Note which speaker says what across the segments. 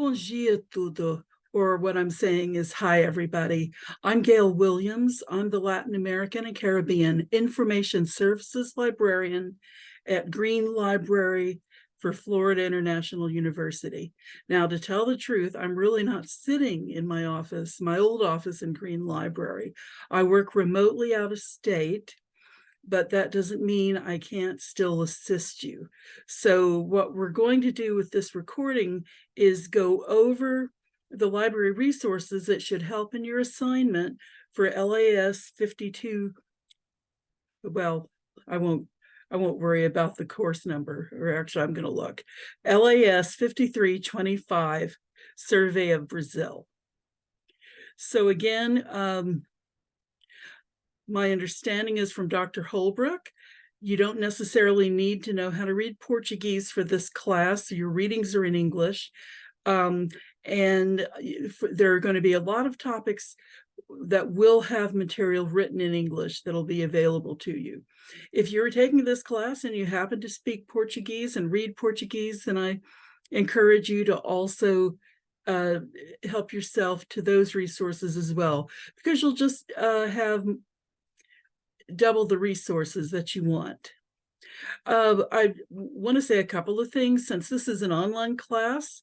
Speaker 1: Bom dia, tudo. Or what I'm saying is, hi, everybody. I'm Gayle Williams. I'm the Latin American and Caribbean Information Services Librarian at Green Library for Florida International University. Now, to tell the truth, I'm really not sitting in my office, my old office in Green Library. I work remotely out of state, but that doesn't mean I can't still assist you. So what we're going to do with this recording is go over the library resources that should help in your assignment for LAS 52. Well, I won't worry about the course number, or actually I'm going to look. LAS 5325, Survey of Brazil. So again, my understanding is from Dr. Holbrook, you don't necessarily need to know how to read Portuguese for this class. Your readings are in English. And there are going to be a lot of topics that will have material written in English that'll be available to you. If you're taking this class and you happen to speak Portuguese and read Portuguese, then I encourage you to also help yourself to those resources as well, because you'll just have double the resources that you want. I want to say a couple of things. Since this is an online class,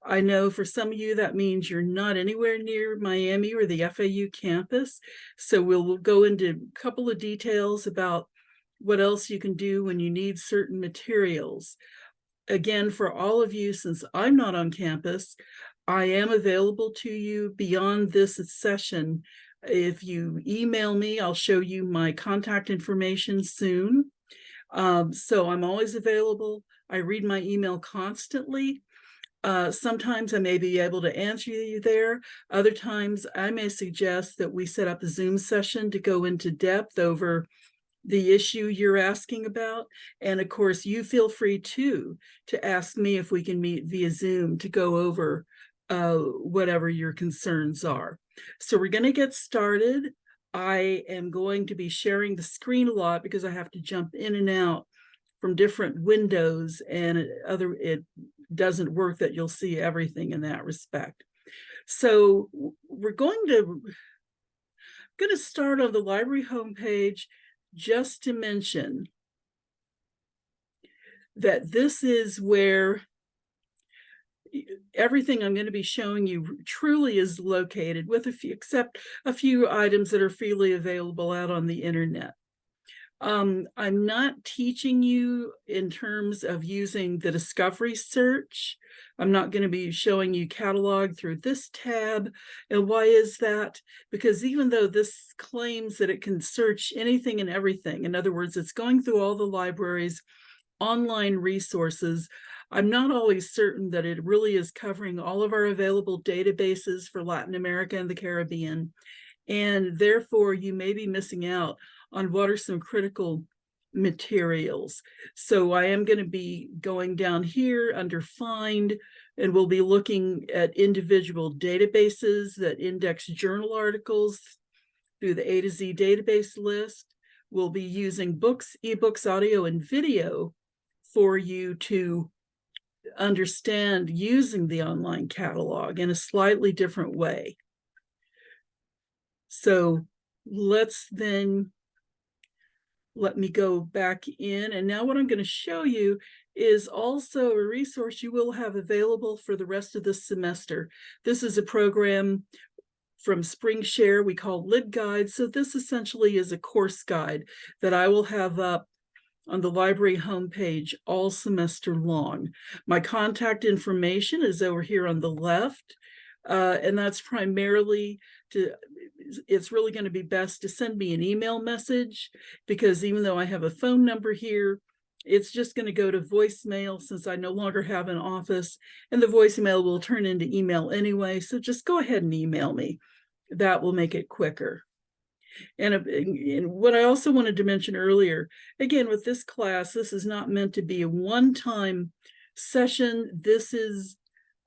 Speaker 1: I know for some of you that means you're not anywhere near Miami or the FAU campus. So we'll go into a couple of details about what else you can do when you need certain materials. Again, for all of you, since I'm not on campus, I am available to you beyond this session. If you email me, I'll show you my contact information soon. So I'm always available. I read my email constantly. Sometimes I may be able to answer you there. Other times I may suggest that we set up a Zoom session to go into depth over the issue you're asking about. And of course, you feel free to ask me if we can meet via Zoom to go over whatever your concerns are. So we're going to get started. I am going to be sharing the screen a lot because I have to jump in and out from different windows, and it doesn't work that you'll see everything in that respect. So we're going to start on the library homepage, just to mention that this is where everything I'm going to be showing you truly is located, with except a few items that are freely available out on the internet. I'm not teaching you in terms of using the discovery search. I'm not going to be showing you catalog through this tab. And why is that? Because even though this claims that it can search anything and everything, in other words, it's going through all the library's online resources, I'm not always certain that it really is covering all of our available databases for Latin America and the Caribbean. And therefore, you may be missing out on what are some critical materials. So I am going to be going down here under Find, and we'll be looking at individual databases that index journal articles through the A to Z database list. We'll be using books, ebooks, audio, and video for you to understand using the online catalog in a slightly different way. So let me go back in. And now what I'm going to show you is also a resource you will have available for the rest of this semester. This is a program from SpringShare we call LibGuide. So this essentially is a course guide that I will have up on the library homepage all semester long. My contact information is over here on the left, and that's primarily it's really going to be best to send me an email message, because even though I have a phone number here, it's just going to go to voicemail since I no longer have an office, and the voicemail will turn into email anyway. So just go ahead and email me. That will make it quicker. And what I also wanted to mention earlier, again, with this class, this is not meant to be a one-time session. This is,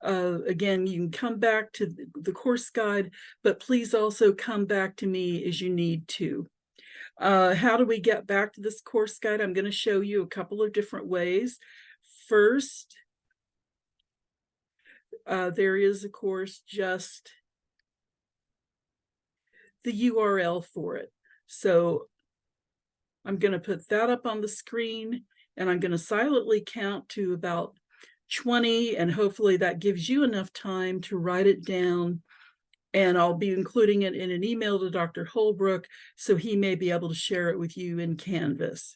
Speaker 1: again, you can come back to the course guide, but please also come back to me as you need to. How do we get back to this course guide? I'm going to show you a couple of different ways. First, there is, of course, just the URL for it. So I'm going to put that up on the screen, and I'm going to silently count to about 20, and hopefully that gives you enough time to write it down. And I'll be including it in an email to Dr. Holbrook, so he may be able to share it with you in Canvas.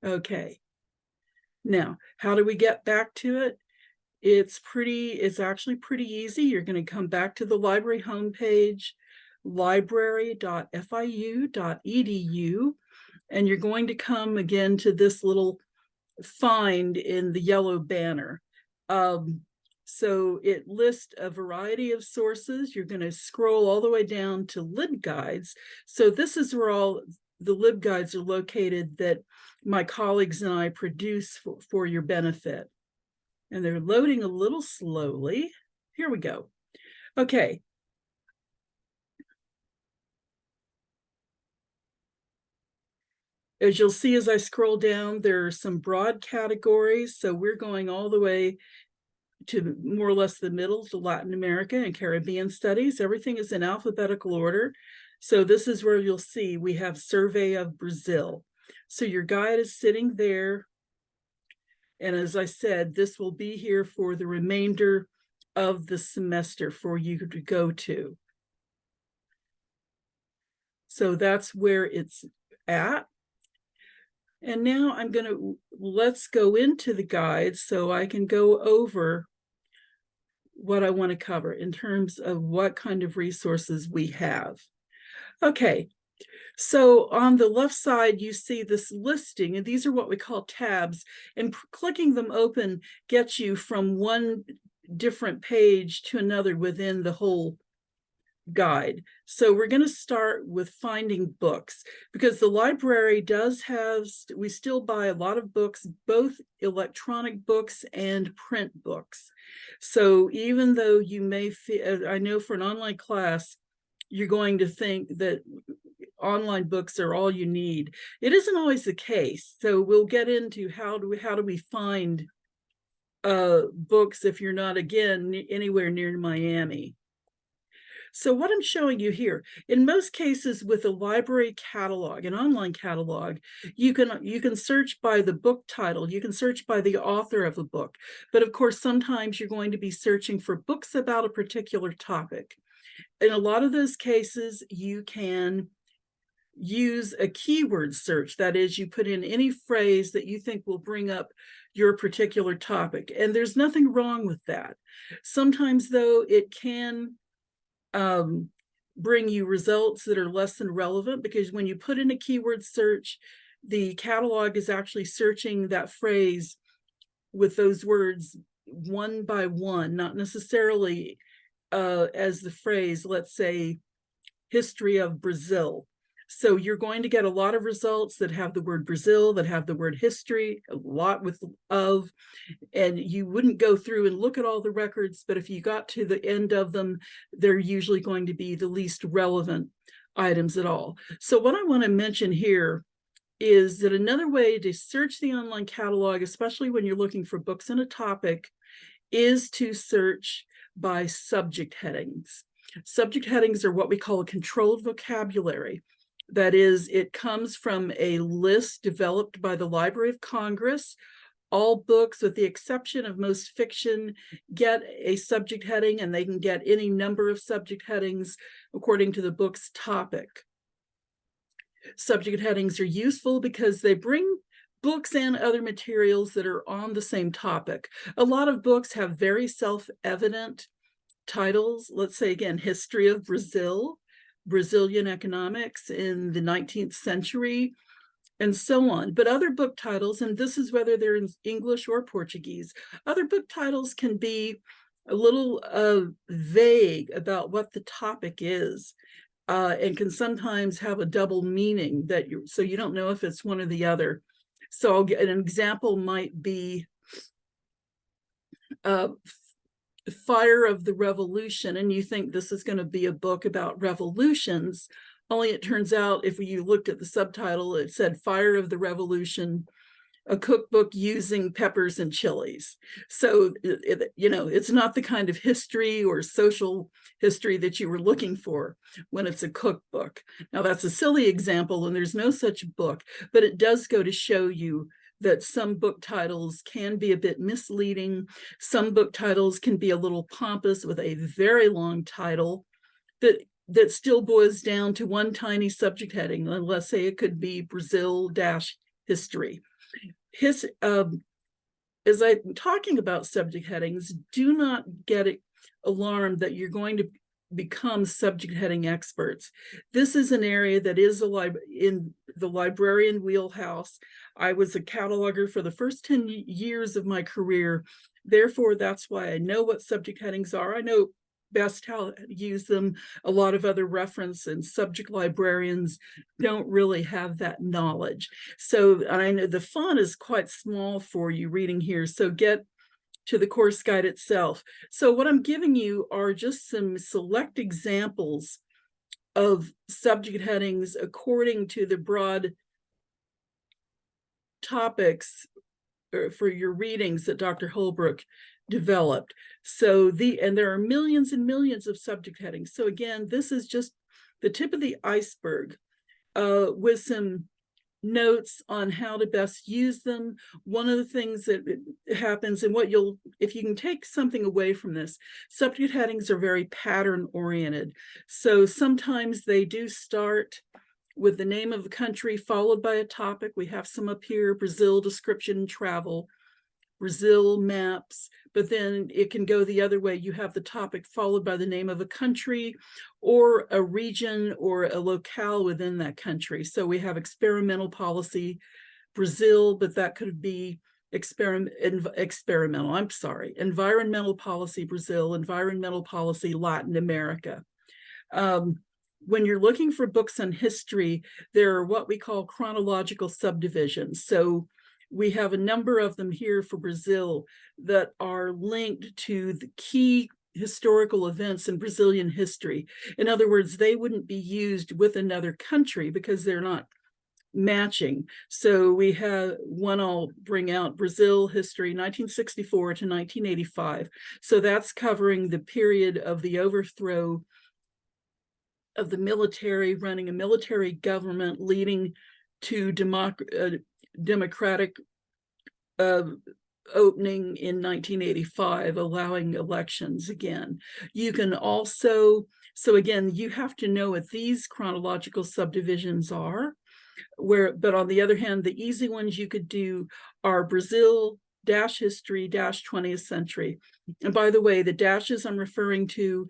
Speaker 1: Okay. Now, how do we get back to it? It's actually pretty easy. You're going to come back to the library homepage, library.fiu.edu, and you're going to come again to this little find in the yellow banner. So it lists a variety of sources. You're going to scroll all the way down to LibGuides. So this is where all the LibGuides are located that my colleagues and I produce for your benefit. And they're loading a little slowly. Here we go. Okay. As you'll see as I scroll down, there are some broad categories. So we're going all the way to more or less the middle, to Latin America and Caribbean studies. Everything is in alphabetical order. So this is where you'll see we have Survey of Brazil. So your guide is sitting there. And as I said, this will be here for the remainder of the semester for you to go to. So that's where it's at. And now let's go into the guide so I can go over what I want to cover in terms of what kind of resources we have. Okay, so on the left side, you see this listing, and these are what we call tabs, and clicking them open gets you from one different page to another within the whole guide. So we're going to start with finding books, because the library we still buy a lot of books, both electronic books and print books. So even though you may feel, I know for an online class, you're going to think that online books are all you need. It isn't always the case. So we'll get into how do we find books if you're not, again, anywhere near Miami. So what I'm showing you here, in most cases with a library catalog, an online catalog, you can search by the book title, you can search by the author of the book. But of course, sometimes you're going to be searching for books about a particular topic. In a lot of those cases, you can use a keyword search. That is, you put in any phrase that you think will bring up your particular topic. And there's nothing wrong with that. Sometimes, though, it can bring you results that are less than relevant, because when you put in a keyword search, the catalog is actually searching that phrase with those words one by one, not necessarily as the phrase, let's say, history of Brazil. So you're going to get a lot of results that have the word Brazil, that have the word history, a lot with of, and you wouldn't go through and look at all the records, but if you got to the end of them, they're usually going to be the least relevant items at all. So what I want to mention here is that another way to search the online catalog, especially when you're looking for books in a topic, is to search by subject headings. Subject headings are what we call a controlled vocabulary. That is, it comes from a list developed by the Library of Congress. All books, with the exception of most fiction, get a subject heading, and they can get any number of subject headings according to the book's topic. Subject headings are useful because they bring books and other materials that are on the same topic. A lot of books have very self-evident titles. Let's say, again, History of Brazil, Brazilian Economics in the 19th Century, and so on. But other book titles, and this is whether they're in English or Portuguese, other book titles can be a little vague about what the topic is, and can sometimes have a double meaning, so you don't know if it's one or the other. So I'll get an example might be Fire of the Revolution, and you think this is going to be a book about revolutions, only it turns out if you looked at the subtitle, it said Fire of the Revolution, a cookbook using peppers and chilies. So, it's not the kind of history or social history that you were looking for when it's a cookbook. Now, that's a silly example, and there's no such book, but it does go to show you that some book titles can be a bit misleading. Some book titles can be a little pompous with a very long title that still boils down to one tiny subject heading. Let's say it could be Brazil-history. As I'm talking about subject headings, do not get alarmed that you're going to become subject heading experts. This is an area that is in the librarian wheelhouse. I was a cataloger for the first 10 years of my career. Therefore, that's why I know what subject headings are. I know best how to use them. A lot of other reference and subject librarians don't really have that knowledge. So I know the font is quite small for you reading here. So get to the course guide itself. So what I'm giving you are just some select examples of subject headings according to the broad topics for your readings that Dr. Holbrook developed. So and there are millions and millions of subject headings. So again, this is just the tip of the iceberg with some notes on how to best use them. One of the things that happens, and if you can take something away from this, subject headings are very pattern oriented. So sometimes they do start with the name of the country followed by a topic. We have some up here: Brazil, description, travel, Brazil, maps, but then it can go the other way. You have the topic followed by the name of a country or a region or a locale within that country. So we have experimental policy, Brazil, but that could be environmental policy, Brazil, environmental policy, Latin America. When you're looking for books on history, there are what we call chronological subdivisions. So we have a number of them here for Brazil that are linked to the key historical events in Brazilian history. In other words, they wouldn't be used with another country because they're not matching. So we have one I'll bring out: Brazil history 1964 to 1985. So that's covering the period of the overthrow of the military, running a military government leading to democratic opening in 1985, allowing elections again. You can also, so again, you have to know what these chronological subdivisions are, but on the other hand, the easy ones you could do are Brazil -history -20th century. And by the way, the dashes I'm referring to,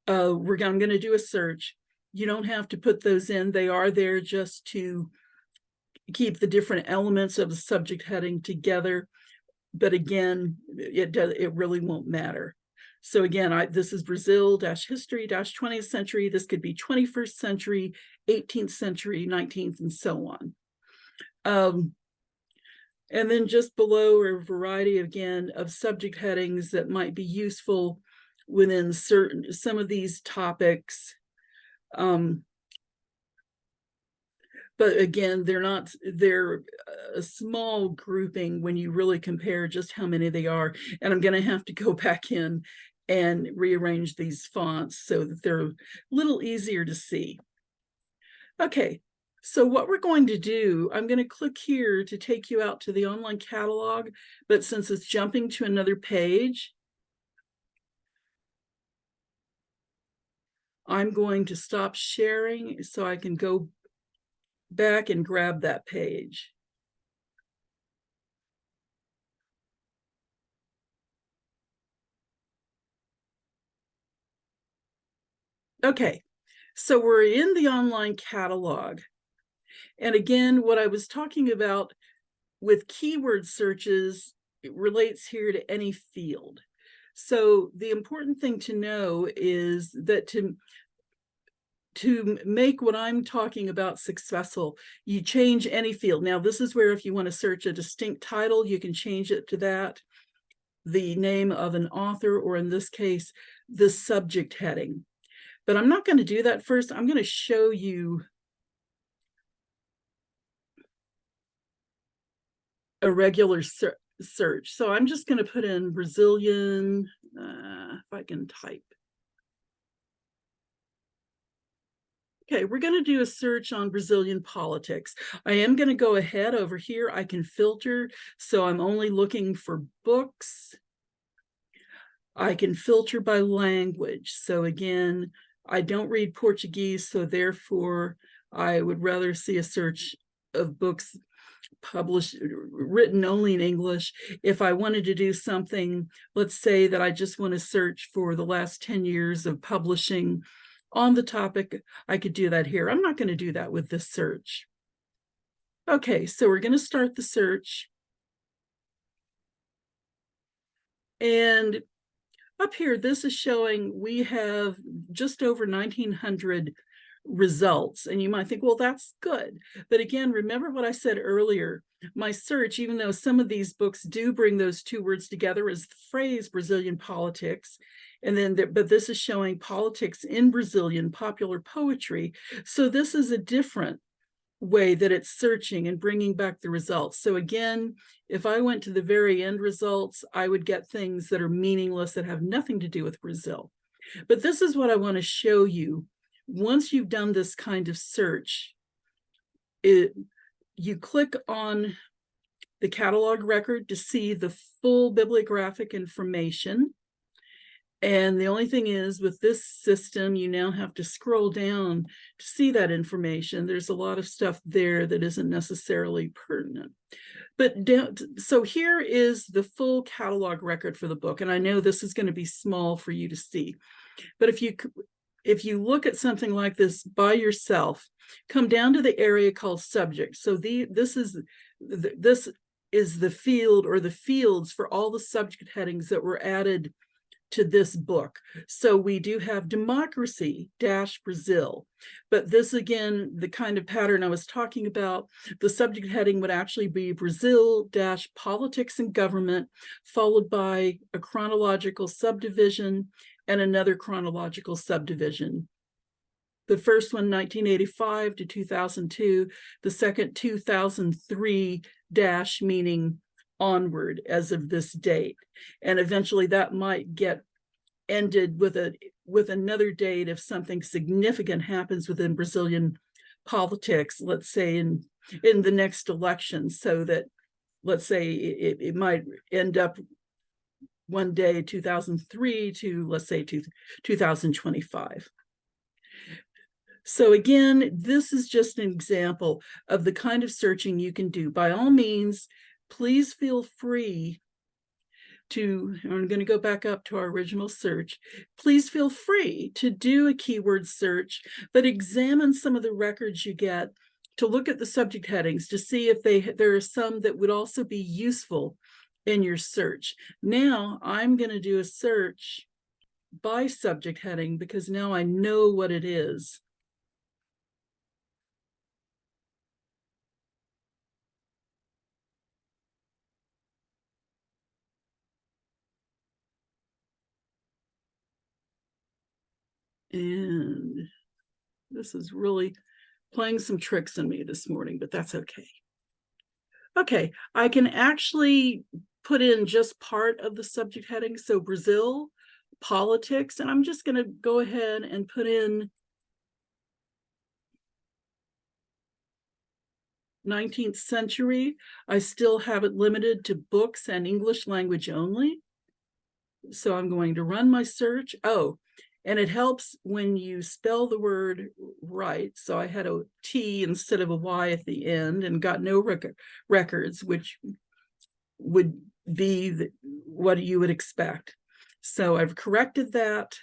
Speaker 1: I'm going to do a search. You don't have to put those in. They are there just to keep the different elements of the subject heading together. But again, it really won't matter. So again, this is Brazil -history -20th century. This could be 21st century, 18th century, 19th, and so on. And then just below are a variety, again, of subject headings that might be useful within some of these topics. But again, they're a small grouping when you really compare just how many they are. And I'm going to have to go back in and rearrange these fonts so that they're a little easier to see. Okay, so what we're going to do, I'm going to click here to take you out to the online catalog, but since it's jumping to another page, I'm going to stop sharing so I can go back and grab that page. Okay, so we're in the online catalog. And again, what I was talking about with keyword searches, it relates here to any field. So the important thing to know is that to make what I'm talking about successful, you change any field. Now, this is where if you want to search a distinct title, you can change it to that, the name of an author, or in this case, the subject heading. But I'm not going to do that first. I'm going to show you a regular search. So I'm just going to put in Brazilian, if I can type. Okay, we're going to do a search on Brazilian politics. I am going to go ahead over here. I can filter, so I'm only looking for books. I can filter by language. So again, I don't read Portuguese, so therefore I would rather see a search of books published, written only in English. If I wanted to do something, let's say that I just want to search for the last 10 years of publishing on the topic, I could do that here. I'm not going to do that with this search. Okay, so we're going to start the search. And up here, this is showing we have just over 1,900 results. And you might think, well, that's good. But again, remember what I said earlier. My search, even though some of these books do bring those two words together, is the phrase Brazilian politics. And then, but this is showing politics in Brazilian popular poetry. So this is a different way that it's searching and bringing back the results. So again, if I went to the very end results, I would get things that are meaningless, that have nothing to do with Brazil. But this is what I want to show you. Once you've done this kind of search, you click on the catalog record to see the full bibliographic information. And the only thing is, with this system, you now have to scroll down to see that information. There's a lot of stuff there that isn't necessarily pertinent. But so here is the full catalog record for the book. And I know this is going to be small for you to see. But if you look at something like this by yourself, come down to the area called subject. So this is the field, or the fields, for all the subject headings that were added to this book. So we do have democracy Brazil, but this, again, the kind of pattern I was talking about, the subject heading would actually be Brazil politics and government, followed by a chronological subdivision and another chronological subdivision. The first one, 1985 to 2002, the second 2003 meaning onward as of this date. And eventually that might get ended with another date if something significant happens within Brazilian politics, let's say in the next election, so that, let's say, it might end up one day 2003 to, let's say, 2025. So again, this is just an example of the kind of searching you can do. By all means, please feel free to, I'm going to go back up to our original search. Please feel free to do a keyword search, but examine some of the records you get to look at the subject headings to see if there are some that would also be useful in your search. Now I'm going to do a search by subject heading because now I know what it is. And this is really playing some tricks on me this morning, but that's okay. Okay, I can actually put in just part of the subject heading. So Brazil, politics, and I'm just going to go ahead and put in 19th century. I still have it limited to books and English language only. So I'm going to run my search. Oh, and it helps when you spell the word right. So I had a T instead of a Y at the end and got no records, which would be what you would expect. So I've corrected that.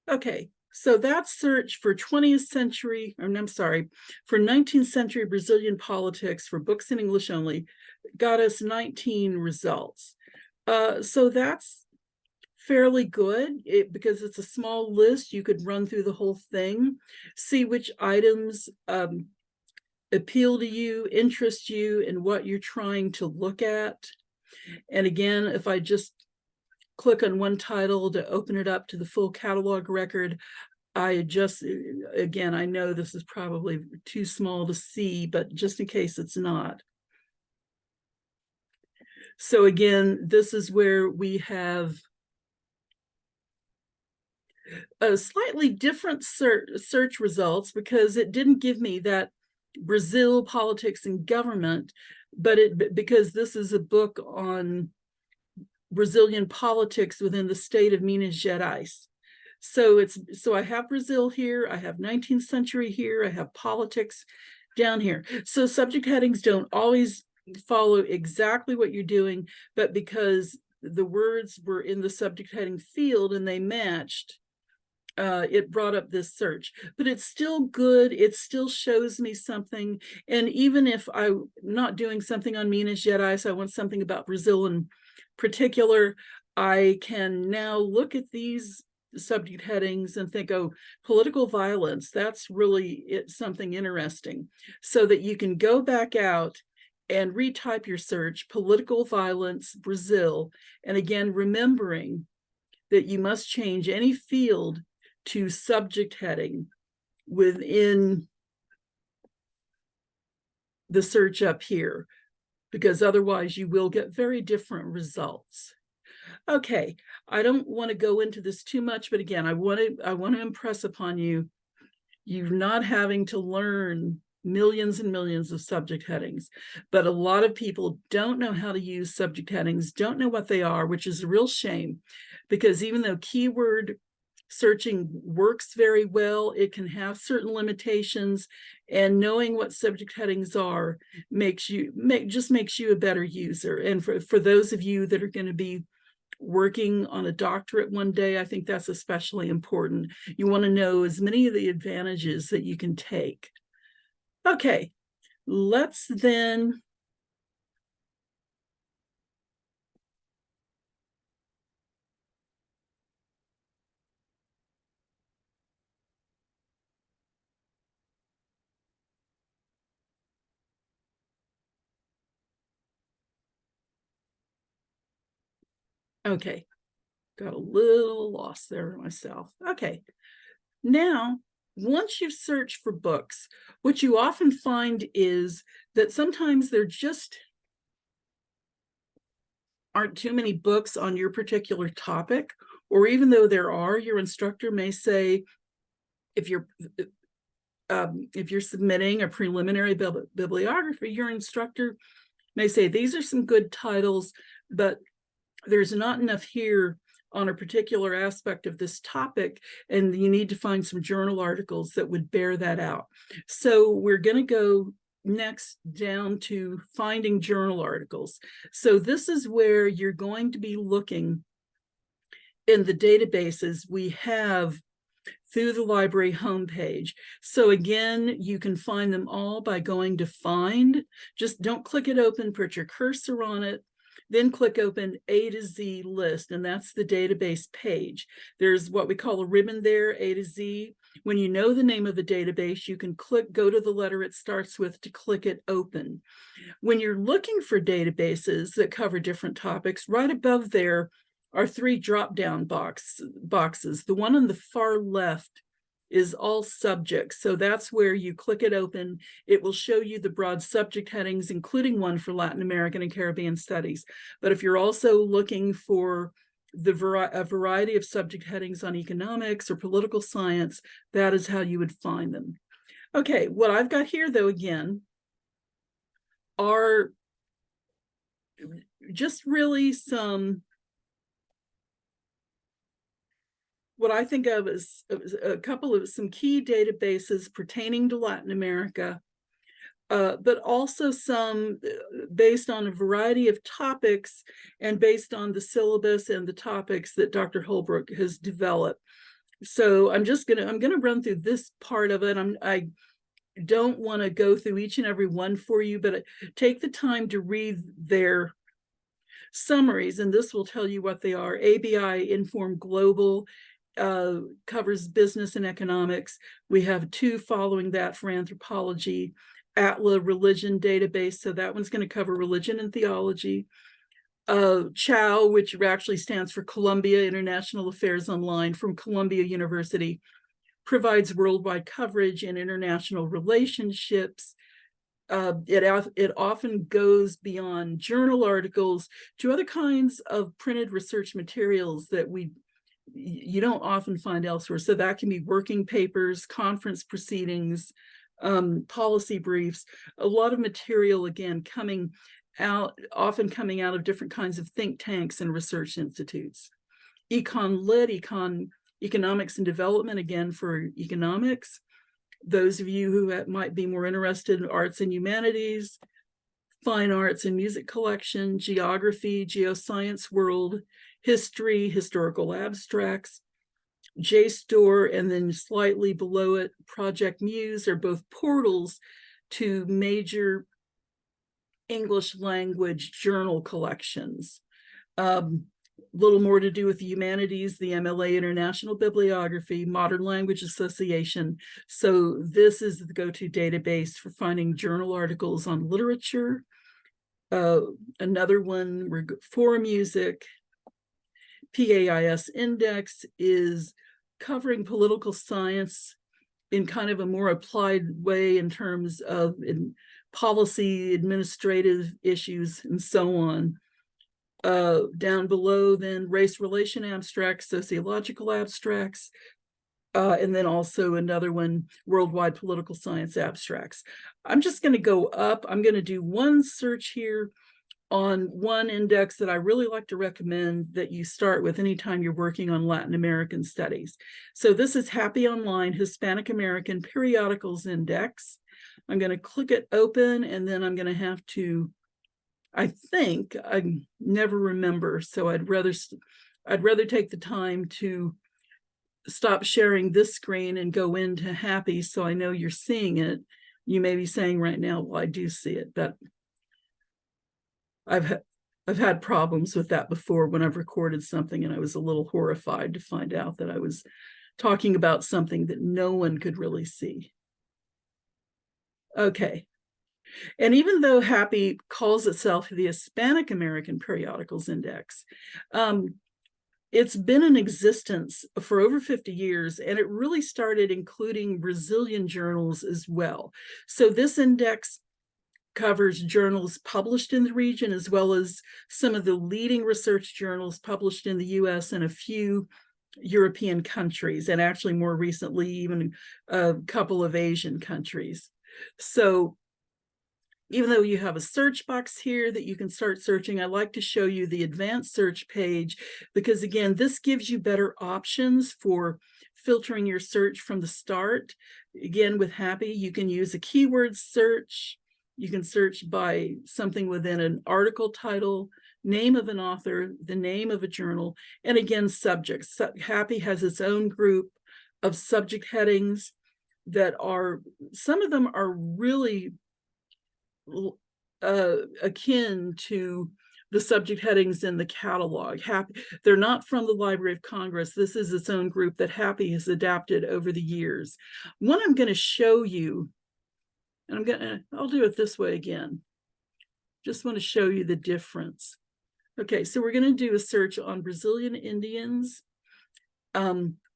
Speaker 1: Okay, so that search for 20th century, or I'm sorry, for 19th century Brazilian politics for books in English only got us 19 results. So that's fairly good because it's a small list. You could run through the whole thing, see which items appeal to you, interest you, and what you're trying to look at. And again, if I just click on one title to open it up to the full catalog record, again, I know this is probably too small to see, but just in case it's not. So again, this is where we have a slightly different search results, because it didn't give me that Brazil politics and government, but because this is a book on Brazilian politics within the state of Minas Gerais. So I have Brazil here, I have 19th century here, I have politics down here. So subject headings don't always follow exactly what you're doing, but because the words were in the subject heading field and they matched, it brought up this search. But it's still good, it still shows me something. And even if I'm not doing something on Minas Gerais, I want something about Brazil in particular, I can now look at these subject headings and think, oh, political violence, that's really something interesting. So that you can go back out and retype your search, political violence, Brazil. And again, remembering that you must change any field to subject heading within the search up here, because otherwise you will get very different results. Okay, I don't want to go into this too much, but again, I want to impress upon you, you're not having to learn millions and millions of subject headings, but a lot of people don't know how to use subject headings, don't know what they are, which is a real shame, because even though keyword searching works very well, it can have certain limitations, and knowing what subject headings are just makes you a better user. And for those of you that are going to be working on a doctorate one day, I think that's especially important. You want to know as many of the advantages that you can take. Okay, let's then okay, got a little lost there myself. Okay, now, once you've searched for books, what you often find is that sometimes there just aren't too many books on your particular topic, or even though there are, your instructor may say, if you're submitting a preliminary bibliography, your instructor may say, these are some good titles, but there's not enough here on a particular aspect of this topic, and you need to find some journal articles that would bear that out. So we're going to go next down to finding journal articles. So this is where you're going to be looking in the databases we have through the library homepage. So again, you can find them all by going to find. Just don't click it open, put your cursor on it, then click open A to Z list, and that's the database page. There's what we call a ribbon there, A to Z. When you know the name of the database, you can go to the letter it starts with to click it open. When you're looking for databases that cover different topics, right above there are 3 drop-down boxes. The one on the far left is all subjects. So that's where you click it open. It will show you the broad subject headings, including one for Latin American and Caribbean studies. But if you're also looking for a variety of subject headings on economics or political science, that is how you would find them. Okay, what I've got here, though, again, are just really some what I think of as a couple of some key databases pertaining to Latin America, but also some based on a variety of topics and based on the syllabus and the topics that Dr. Holbrook has developed. So I'm gonna run through this part of it. I don't want to go through each and every one for you, but take the time to read their summaries, and this will tell you what they are. ABI Inform Global covers business and economics. We have 2 following that for anthropology. ATLA Religion Database, so that one's going to cover religion and theology. CHOW, which actually stands for Columbia International Affairs Online from Columbia University, provides worldwide coverage in international relationships. It often goes beyond journal articles to other kinds of printed research materials that you don't often find elsewhere. So that can be working papers, conference proceedings, policy briefs, a lot of material, again, often coming out of different kinds of think tanks and research institutes. Economics and Development, again, for economics. Those of you who might be more interested in arts and humanities, fine arts and music collection, geography, geoscience world, history, historical abstracts, JSTOR, and then slightly below it, Project Muse, are both portals to major English language journal collections. Little more to do with the humanities, the MLA International Bibliography, Modern Language Association. So this is the go-to database for finding journal articles on literature. Another one, for music. PAIS Index is covering political science in kind of a more applied way in terms of policy, administrative issues, and so on. Down below, then, race relation abstracts, sociological abstracts, and then also another one, worldwide political science abstracts. I'm just going to go up. I'm going to do one search here on one index that I really like to recommend that you start with anytime you're working on Latin American studies. So this is Happy Online Hispanic American Periodicals Index. I'm going to click it open, and then I'm going to have to, I think, I never remember, so I'd rather take the time to stop sharing this screen and go into Happy so I know you're seeing it. You may be saying right now, well, I do see it, but I've had problems with that before when I've recorded something and I was a little horrified to find out that I was talking about something that no one could really see. Okay. And even though Happy calls itself the Hispanic American Periodicals Index, it's been in existence for over 50 years, and it really started including Brazilian journals as well. So this index covers journals published in the region, as well as some of the leading research journals published in the US and a few European countries, and actually more recently, even a couple of Asian countries. So even though you have a search box here that you can start searching, I like to show you the advanced search page because, again, this gives you better options for filtering your search from the start. Again, with Happy, you can use a keyword search. You can search by something within an article title, name of an author, the name of a journal, and again, subjects. Happy has its own group of subject headings that are, some of them are really akin to the subject headings in the catalog. They're not from the Library of Congress. This is its own group that Happy has adapted over the years. One I'm going to show you, and I'll do it this way again. Just want to show you the difference. Okay, so we're going to do a search on Brazilian Indians.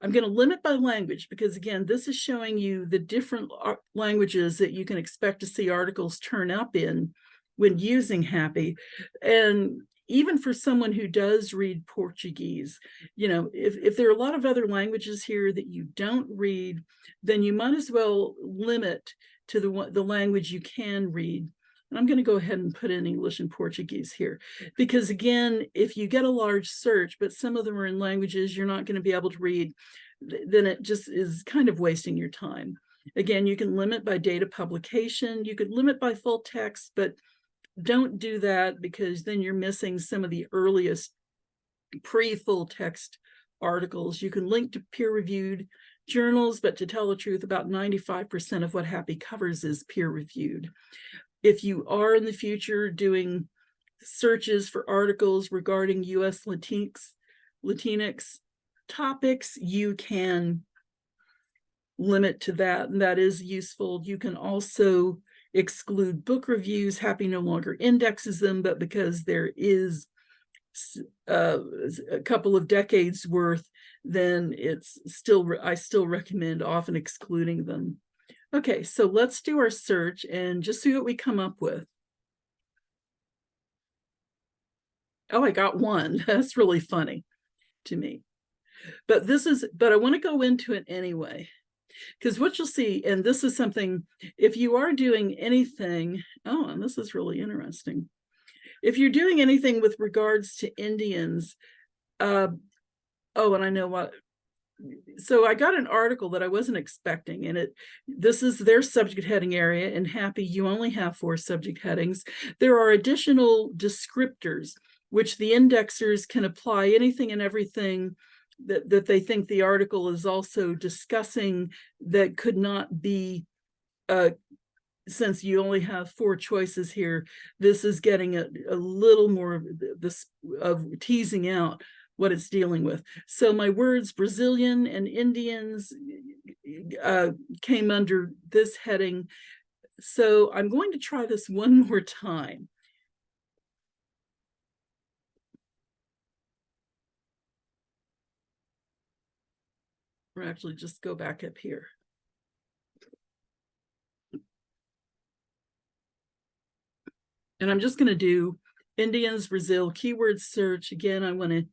Speaker 1: I'm going to limit by language because, again, this is showing you the different languages that you can expect to see articles turn up in when using Happy. And even for someone who does read Portuguese, you know, if there are a lot of other languages here that you don't read, then you might as well limit to the language you can read. And I'm going to go ahead and put in English and Portuguese here, because again, if you get a large search, but some of them are in languages you're not going to be able to read, then it just is kind of wasting your time. Again, you can limit by date of publication, you could limit by full text, but don't do that because then you're missing some of the earliest pre-full text articles. You can link to peer-reviewed journals, but to tell the truth, about 95% of what Happy covers is peer-reviewed. If you are in the future doing searches for articles regarding US Latinx topics, you can limit to that, and that is useful. You can also exclude book reviews. Happy no longer indexes them, but because there is a couple of decades worth, then I still recommend often excluding them. Okay, so let's do our search and just see what we come up with. Oh, I got one. That's really funny to me. But I want to go into it anyway, because what you'll see, and this is something, if you are doing anything, and this is really interesting. If you're doing anything with regards to Indians, and I know what, so I got an article that I wasn't expecting, and this is their subject heading area. In Happy, you only have 4 subject headings. There are additional descriptors, which the indexers can apply anything and everything that they think the article is also discussing that could not be, since you only have 4 choices here, this is getting a little more of teasing out what it's dealing with. So my words Brazilian and Indians came under this heading. So I'm going to try this one more time. Or actually just go back up here. And I'm just going to do Indians, Brazil, keyword search. Again, I'm going to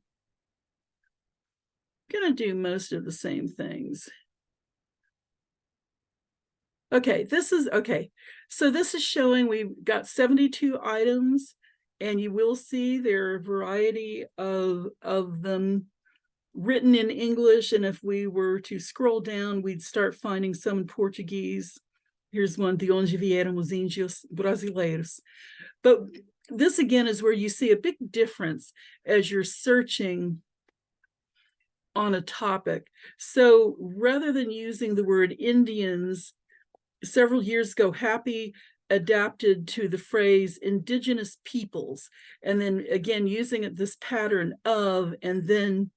Speaker 1: do most of the same things. Okay, so this is showing we've got 72 items, and you will see there are a variety of them written in English, and if we were to scroll down, we'd start finding some in Portuguese. Here's one, de onde vieram os índios brasileiros. But this again is where you see a big difference as you're searching on a topic. So rather than using the word Indians, several years ago, Happy adapted to the phrase indigenous peoples, and then again using this pattern of, and then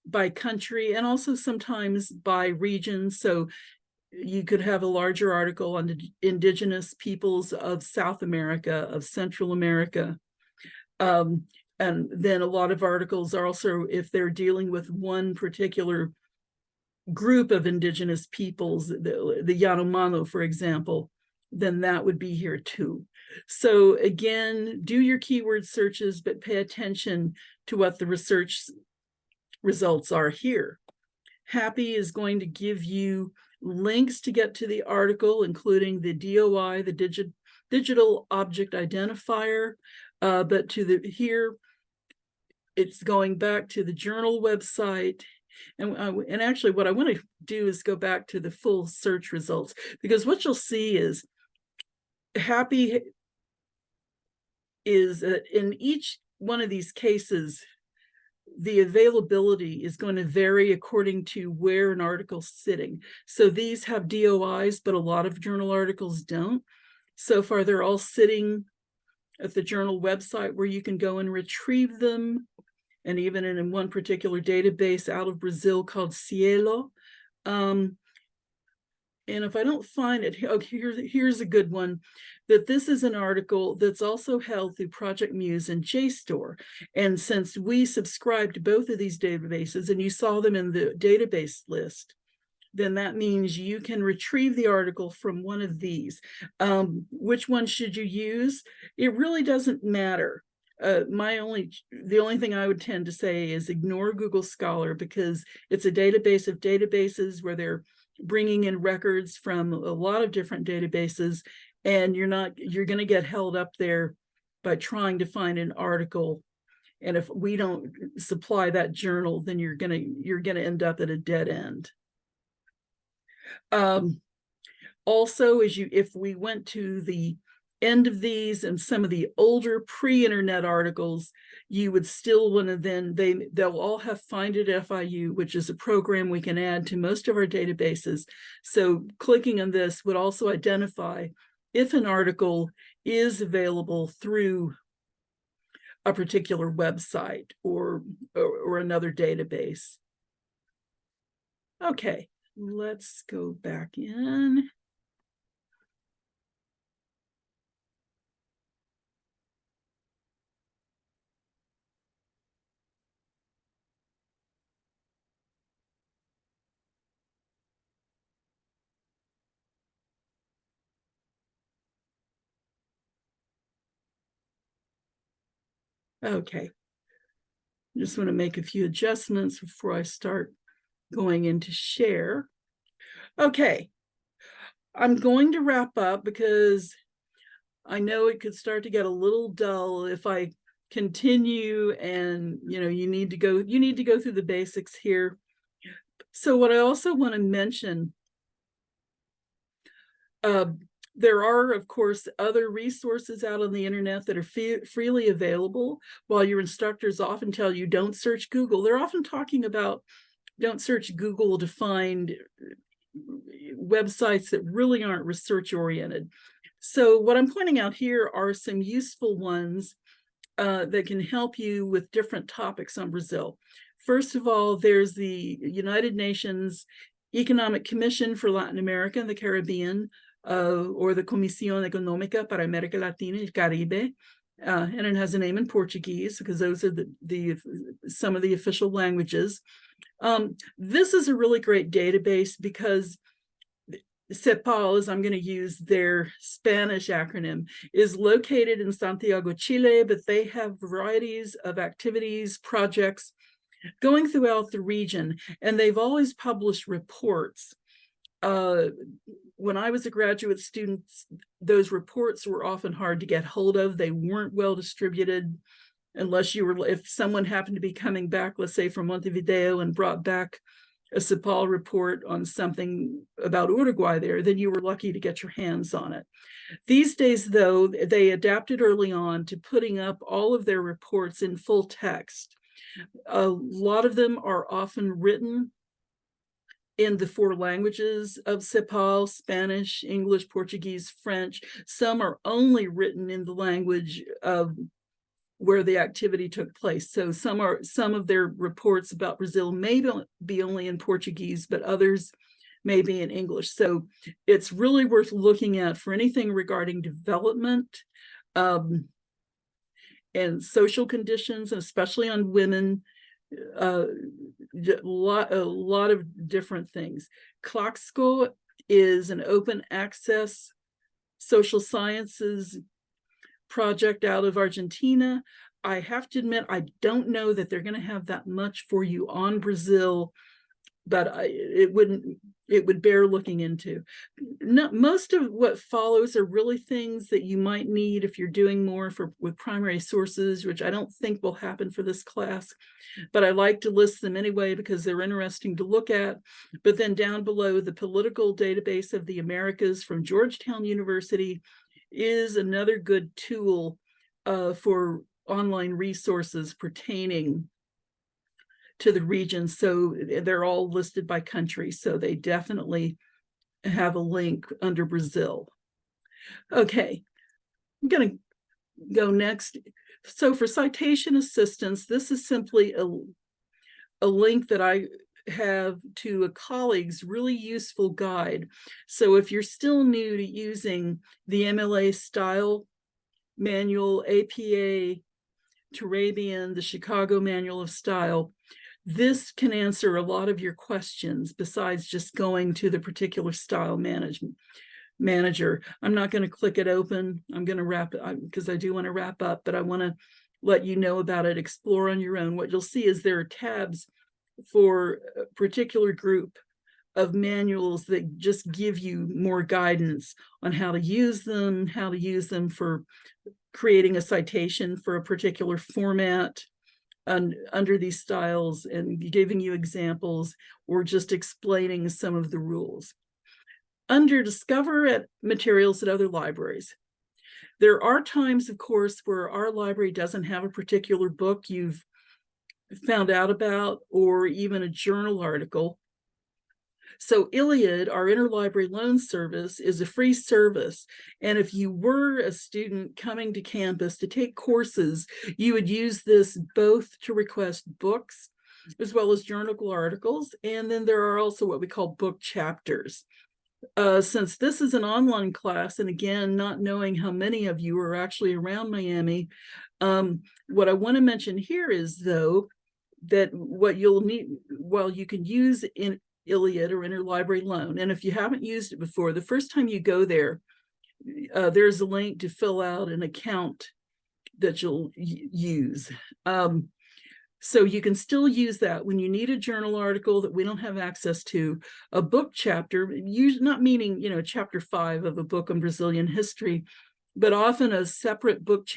Speaker 1: by country, and also sometimes by region. So you could have a larger article on the indigenous peoples of South America, of Central America. And then a lot of articles are also, if they're dealing with one particular group of indigenous peoples, the Yanomamo, for example, then that would be here too. So again, do your keyword searches, but pay attention to what the research results are here. Happy is going to give you links to get to the article, including the DOI, the digital object identifier, but here it's going back to the journal website. And actually what I want to do is go back to the full search results, because what you'll see is Happy is in each one of these cases, the availability is going to vary according to where an article's sitting. So these have DOIs, but a lot of journal articles don't. So far, they're all sitting at the journal website where you can go and retrieve them. And even in one particular database out of Brazil called Cielo. And if I don't find it, here's a good one, that this is an article that's also held through Project Muse and JSTOR. And since we subscribe to both of these databases and you saw them in the database list, then that means you can retrieve the article from one of these. Which one should you use? It really doesn't matter. The only thing I would tend to say is ignore Google Scholar, because it's a database of databases where they're bringing in records from a lot of different databases, and you're going to get held up there by trying to find an article. And if we don't supply that journal, then you're going to end up at a dead end. Also, if we went to the end of these and some of the older pre-internet articles, you would still want to they'll all have Find It FIU, which is a program we can add to most of our databases. So clicking on this would also identify if an article is available through a particular website or another database. Okay, let's go back in. Okay, just want to make a few adjustments before I start going into share. Okay, I'm going to wrap up because I know it could start to get a little dull if I continue, and you need to go through the basics here. So what I also want to mention, there are, of course, other resources out on the internet that are freely available. While your instructors often tell you don't search Google, they're often talking about don't search Google to find websites that really aren't research oriented. So what I'm pointing out here are some useful ones that can help you with different topics on Brazil. First of all, there's the United Nations Economic Commission for Latin America and the Caribbean, or the Comisión Económica para América Latina y Caribe, and it has a name in Portuguese because those are some of the official languages. This is a really great database because CEPAL, as I'm going to use their Spanish acronym, is located in Santiago, Chile, but they have varieties of activities, projects going throughout the region, and they've always published reports. When I was a graduate student, those reports were often hard to get hold of. They weren't well distributed unless if someone happened to be coming back, let's say from Montevideo, and brought back a CEPAL report on something about Uruguay there, then you were lucky to get your hands on it. These days, though, they adapted early on to putting up all of their reports in full text. A lot of them are often written in the 4 languages of CEPAL: Spanish, English, Portuguese, French. Some are only written in the language of where the activity took place. So some of their reports about Brazil may be only in Portuguese, but others may be in English. So it's really worth looking at for anything regarding development and social conditions, and especially on women. A lot of different things. Claxco is an open access social sciences project out of Argentina. I have to admit, I don't know that they're going to have that much for you on Brazil, but it would bear looking into. Most of what follows are really things that you might need if you're doing more with primary sources, which I don't think will happen for this class, but I like to list them anyway because they're interesting to look at. But then down below, the Political Database of the Americas from Georgetown University is another good tool for online resources pertaining to the region. So they're all listed by country, so they definitely have a link under Brazil. Okay, I'm going to go next. So for citation assistance, this is simply a link that I have to a colleague's really useful guide. So if you're still new to using the MLA style manual, APA, Turabian, the Chicago Manual of Style, this can answer a lot of your questions besides just going to the particular style manager. I'm not going to click it open. I'm going to wrap it because I do want to wrap up, but I want to let you know about it. Explore on your own. What you'll see is there are tabs for a particular group of manuals that just give you more guidance on how to use them for creating a citation for a particular format under these styles, and giving you examples or just explaining some of the rules. Under Discover materials at other libraries, there are times, of course, where our library doesn't have a particular book you've found out about, or even a journal article. So Iliad, our interlibrary loan service, is a free service. And if you were a student coming to campus to take courses, you would use this both to request books as well as journal articles. And then there are also what we call book chapters. Since this is an online class, and again, not knowing how many of you are actually around Miami, what I want to mention here is, though, that what you'll need, well, you can use in Iliad or interlibrary loan, and if you haven't used it before, the first time you go there, there's a link to fill out an account that you'll use. So you can still use that when you need a journal article that we don't have access to, a book chapter, not meaning, chapter 5 of a book on Brazilian history, but often a separate book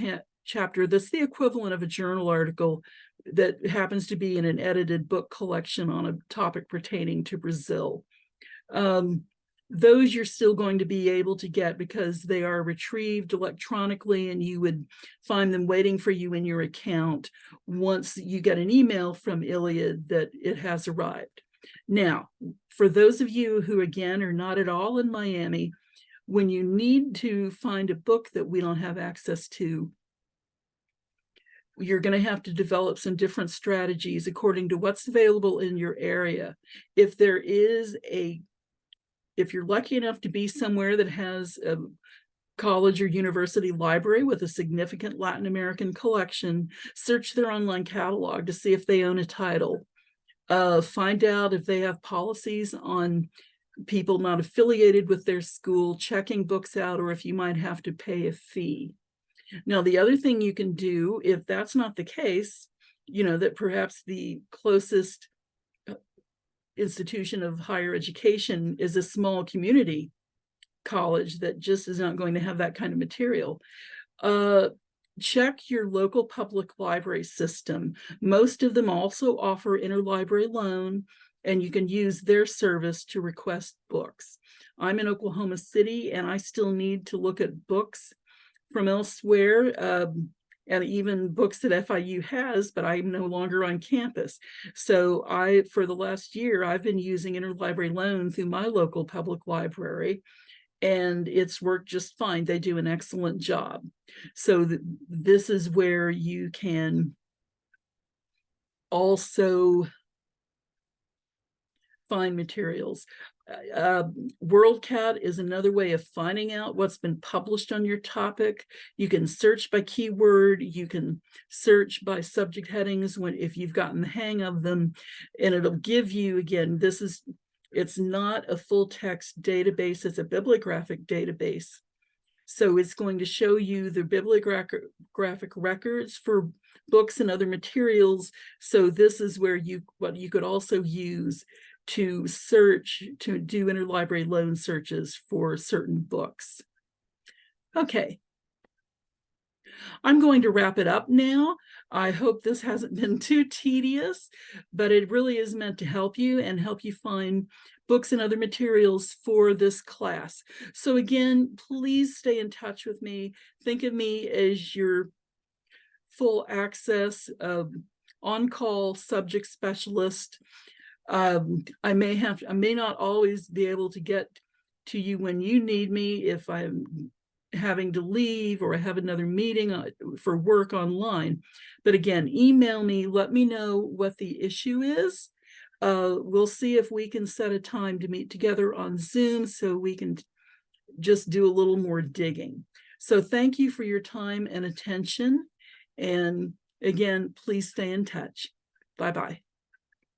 Speaker 1: chapter that's the equivalent of a journal article that happens to be in an edited book collection on a topic pertaining to Brazil. Those you're still going to be able to get because they are retrieved electronically, and you would find them waiting for you in your account once you get an email from Iliad that it has arrived. Now, for those of you who, again, are not at all in Miami, when you need to find a book that we don't have access to, you're going to have to develop some different strategies according to what's available in your area. If you're lucky enough to be somewhere that has a college or university library with a significant Latin American collection, search their online catalog to see if they own a title. Find out if they have policies on people not affiliated with their school checking books out, or if you might have to pay a fee. Now, the other thing you can do, if that's not the case, that perhaps the closest institution of higher education is a small community college that just is not going to have that kind of material. Check your local public library system. Most of them also offer interlibrary loan, and you can use their service to request books. I'm in Oklahoma City, and I still need to look at books from elsewhere, and even books that FIU has, but I'm no longer on campus. So for the last year, I've been using interlibrary loan through my local public library, and it's worked just fine. They do an excellent job. So this is where you can also find materials. WorldCat is another way of finding out what's been published on your topic. You can search by keyword, you can search by subject headings if you've gotten the hang of them, and it'll give you, again, it's not a full text database, it's a bibliographic database. So it's going to show you the bibliographic records for books and other materials. So this is where what you could also use to search, to do interlibrary loan searches for certain books. Okay, I'm going to wrap it up now. I hope this hasn't been too tedious, but it really is meant to help you and help you find books and other materials for this class. So again, please stay in touch with me. Think of me as your full access on-call subject specialist. I may not always be able to get to you when you need me if I'm having to leave or I have another meeting for work online. But again, email me, let me know what the issue is. We'll see if we can set a time to meet together on Zoom so we can just do a little more digging. So thank you for your time and attention. And again, please stay in touch. Bye-bye.